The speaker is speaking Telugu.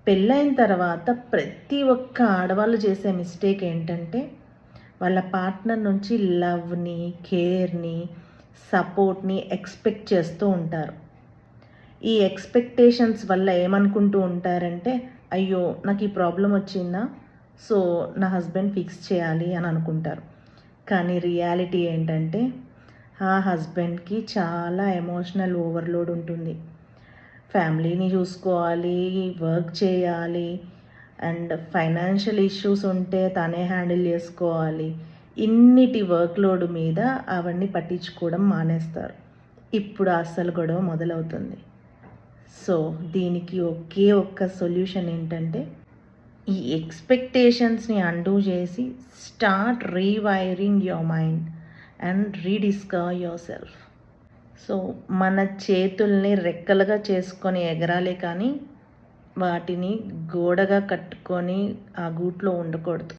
పెళ్ళైన తర్వాత ప్రతి ఒక్క ఆడవాళ్ళు చేసే మిస్టేక్ ఏంటంటే వాళ్ళ పార్ట్నర్ నుంచి లవ్ని, కేర్ని, సపోర్ట్ని ఎక్స్పెక్ట్ చేస్తూ ఉంటారు. ఈ ఎక్స్పెక్టేషన్స్ వల్ల ఏమనుకుంటూ ఉంటారంటే, అయ్యో నాకు ఈ ప్రాబ్లం వచ్చిందా, సో నా హస్బెండ్ ఫిక్స్ చేయాలి అని అనుకుంటారు. కానీ రియాలిటీ ఏంటంటే ఆ హస్బెండ్కి చాలా ఎమోషనల్ ఓవర్లోడ్ ఉంటుంది. ఫ్యామిలీని చూసుకోవాలి, వర్క్ చేయాలి, అండ్ ఫైనాన్షియల్ ఇష్యూస్ ఉంటే తనే హ్యాండిల్ చేసుకోవాలి. ఇన్నిటి వర్క్లోడ్ మీద అవన్నీ పట్టించుకోవడం మానేస్తారు. ఇప్పుడు అస్సలు గొడవ మొదలవుతుంది. సో దీనికి ఒకే ఒక్క సొల్యూషన్ ఏంటంటే, ఈ ఎక్స్పెక్టేషన్స్ని అండూ చేసి start rewiring your mind and rediscover your self. So మన చేతుల్ని రెక్కలుగా చేసుకొని ఎగరాలి, కానీ వాటిని గోడగా కట్టుకొని ఆ గూట్లో ఉండకూడదు.